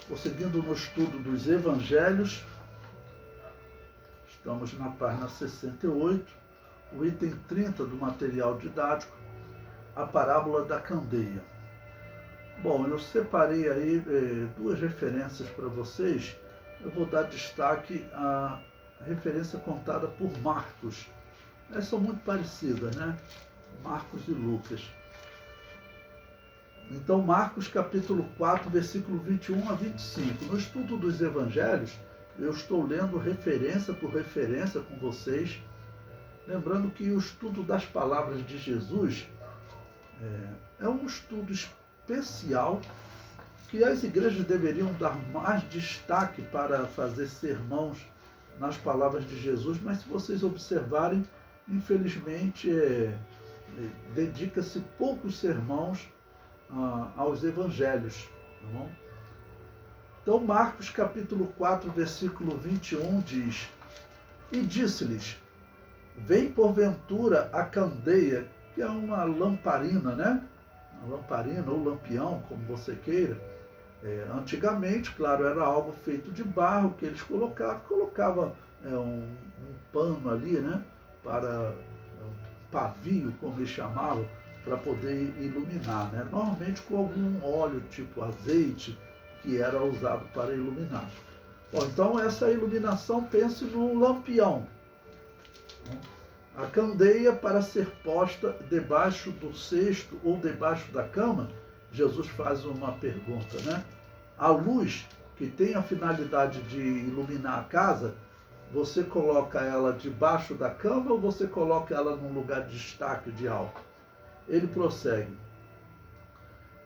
Prosseguindo no estudo dos Evangelhos, estamos na página 68, o item 30 do material didático, a parábola da candeia. Bom, eu separei aí duas referências para vocês. Eu vou dar destaque à referência contada por Marcos. Elas são muito parecidas, né? Marcos e Lucas. Então, Marcos capítulo 4, versículo 21 a 25. No estudo dos Evangelhos, eu estou lendo referência por referência com vocês, lembrando que o estudo das palavras de Jesus é um estudo especial que as igrejas deveriam dar mais destaque para fazer sermãos nas palavras de Jesus, mas se vocês observarem, infelizmente, dedica-se poucos sermãos aos evangelhos. Tá bom? Então, Marcos capítulo 4, versículo 21 diz: E disse-lhes, vem porventura a candeia, que é uma lamparina, né? Uma lamparina ou lampião, como você queira. Antigamente, claro, era algo feito de barro que eles colocavam um pano ali, né? Para um pavio, como eles chamavam, para poder iluminar, né? Normalmente com algum óleo, tipo azeite, que era usado para iluminar. Bom, então essa iluminação, pense no lampião. A candeia, para ser posta debaixo do cesto ou debaixo da cama, Jesus faz uma pergunta, né? A luz, que tem a finalidade de iluminar a casa, você coloca ela debaixo da cama ou você coloca ela num lugar de destaque, de alto? Ele prossegue: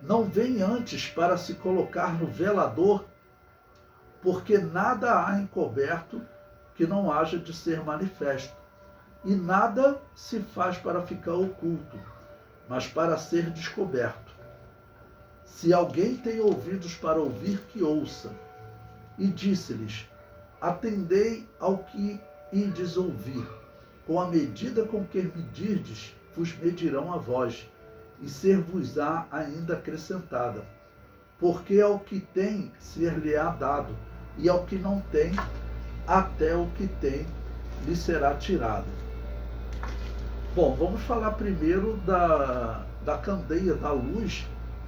não vem antes para se colocar no velador, porque nada há encoberto que não haja de ser manifesto, e nada se faz para ficar oculto, mas para ser descoberto. Se alguém tem ouvidos para ouvir, que ouça. E disse-lhes: atendei ao que ides ouvir. Com a medida com que medirdes, vos medirão a vós, e ser-vos-á ainda acrescentada. Porque ao que tem, ser-lhe-á dado, e ao que não tem, até o que tem, lhe será tirado. Bom, vamos falar primeiro da candeia, da luz,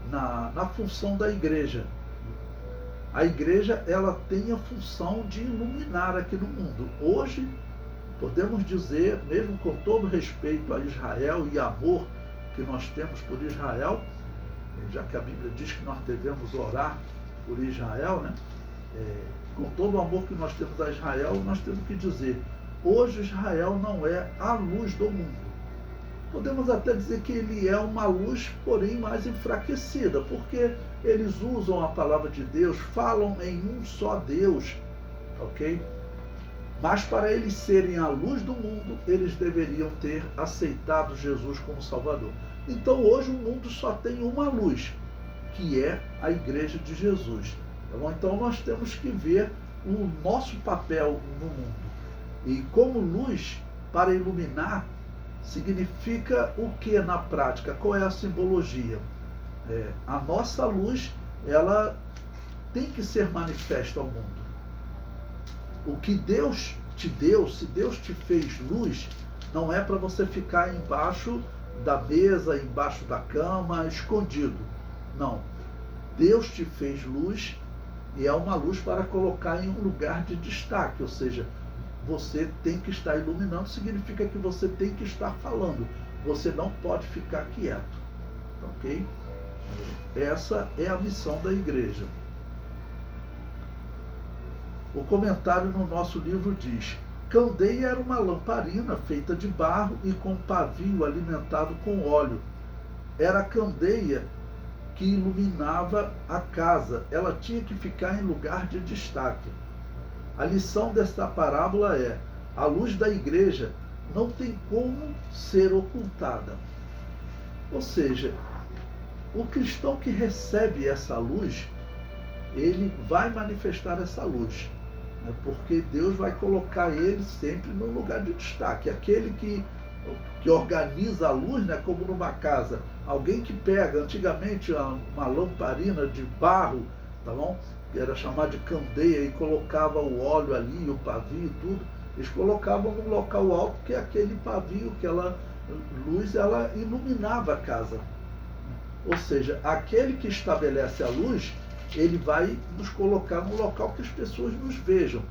na função da igreja. A igreja, ela tem a função de iluminar aqui no mundo. Hoje, podemos dizer, mesmo com todo respeito a Israel e amor que nós temos por Israel, já que a Bíblia diz que nós devemos orar por Israel, né? Com todo o amor que nós temos a Israel, nós temos que dizer, hoje Israel não é a luz do mundo. Podemos até dizer que ele é uma luz, porém mais enfraquecida, porque eles usam a palavra de Deus, falam em um só Deus, ok? Mas para eles serem a luz do mundo, eles deveriam ter aceitado Jesus como Salvador. Então hoje o mundo só tem uma luz, que é a Igreja de Jesus. Tá bom? Então nós temos que ver o nosso papel no mundo. E como luz, para iluminar, significa o que na prática? Qual é a simbologia? A nossa luz, ela tem que ser manifesta ao mundo. O que Deus te deu, se Deus te fez luz, não é para você ficar embaixo da mesa, embaixo da cama, escondido. Não. Deus te fez luz e é uma luz para colocar em um lugar de destaque, ou seja, você tem que estar iluminando, significa que você tem que estar falando. Você não pode ficar quieto. Ok? Essa é a missão da igreja. O comentário no nosso livro diz: candeia era uma lamparina feita de barro e com pavio alimentado com óleo. Era a candeia que iluminava a casa. Ela tinha que ficar em lugar de destaque. A lição desta parábola é: a luz da igreja não tem como ser ocultada. Ou seja, o cristão que recebe essa luz, ele vai manifestar essa luz, né? Porque Deus vai colocar ele sempre no lugar de destaque. Aquele que organiza a luz, né? Como numa casa, alguém que pega antigamente uma lamparina de barro, tá bom? que era chamado de candeia, e colocava o óleo ali, o pavio e tudo, eles colocavam num local alto, que aquele pavio, aquela luz, ela iluminava a casa. Ou seja, aquele que estabelece a luz, ele vai nos colocar num local que as pessoas nos vejam.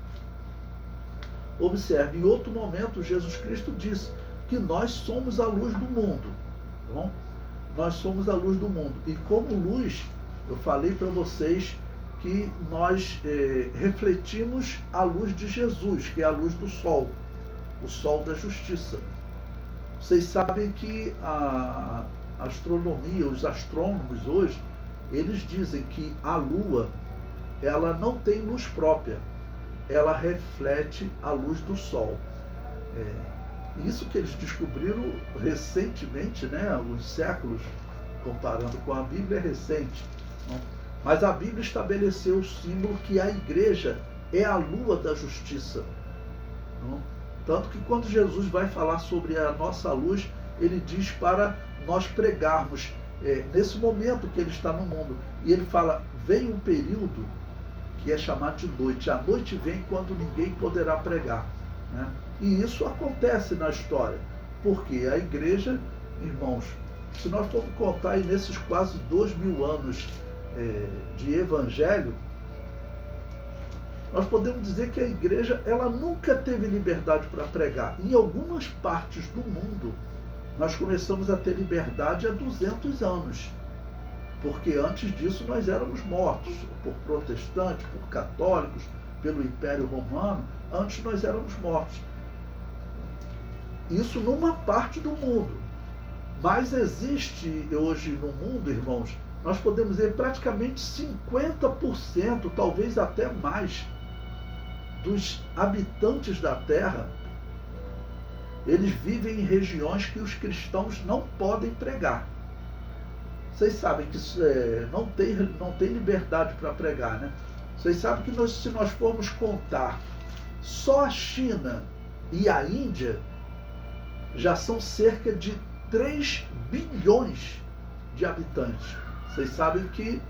Observe, em outro momento, Jesus Cristo disse que nós somos a luz do mundo. Tá bom? Nós somos a luz do mundo. E como luz, eu falei para vocês que nós refletimos a luz de Jesus, que é a luz do sol, o sol da justiça. Vocês sabem que a astronomia, os astrônomos hoje, eles dizem que a Lua, ela não tem luz própria, ela reflete a luz do Sol. Isso que eles descobriram recentemente, né, alguns séculos, comparando com a Bíblia, é recente. Não? Mas a Bíblia estabeleceu o símbolo que a igreja é a lua da justiça. Não? Tanto que quando Jesus vai falar sobre a nossa luz, ele diz para nós pregarmos nesse momento que ele está no mundo. E ele fala, vem um período que é chamado de noite. A noite vem quando ninguém poderá pregar. Né? E isso acontece na história. Porque a igreja, irmãos, se nós formos contar aí nesses quase 2000 anos de evangelho, nós podemos dizer que a igreja, ela nunca teve liberdade para pregar. Em algumas partes do mundo, nós começamos a ter liberdade há 200 anos. Porque antes disso nós éramos mortos por protestantes, por católicos, pelo Império Romano. Antes nós éramos mortos. Isso numa parte do mundo. Mas existe hoje no mundo, irmãos, nós podemos dizer praticamente 50%, talvez até mais, dos habitantes da Terra, eles vivem em regiões que os cristãos não podem pregar. Vocês sabem que não tem liberdade para pregar, né? Vocês sabem que se nós formos contar só a China e a Índia, já são cerca de 3 bilhões de habitantes. Vocês sabem que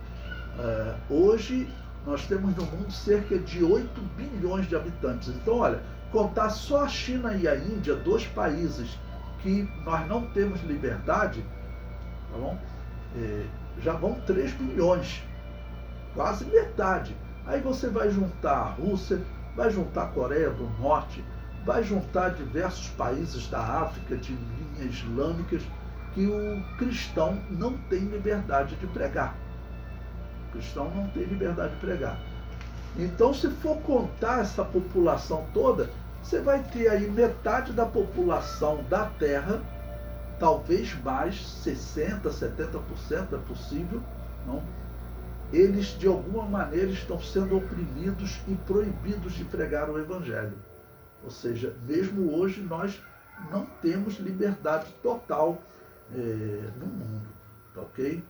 hoje nós temos no mundo cerca de 8 bilhões de habitantes. Então, olha, contar só a China e a Índia, 2 países que nós não temos liberdade, tá bom? Já vão 3 bilhões, quase metade. Aí você vai juntar a Rússia, vai juntar a Coreia do Norte, vai juntar diversos países da África, de linhas islâmicas, que o cristão não tem liberdade de pregar. O cristão não tem liberdade de pregar. Então, se for contar essa população toda, você vai ter aí metade da população da Terra, talvez mais, 60%, 70% é possível, não? Eles, de alguma maneira, estão sendo oprimidos e proibidos de pregar o Evangelho. Ou seja, mesmo hoje, nós não temos liberdade total no mundo, tá ok?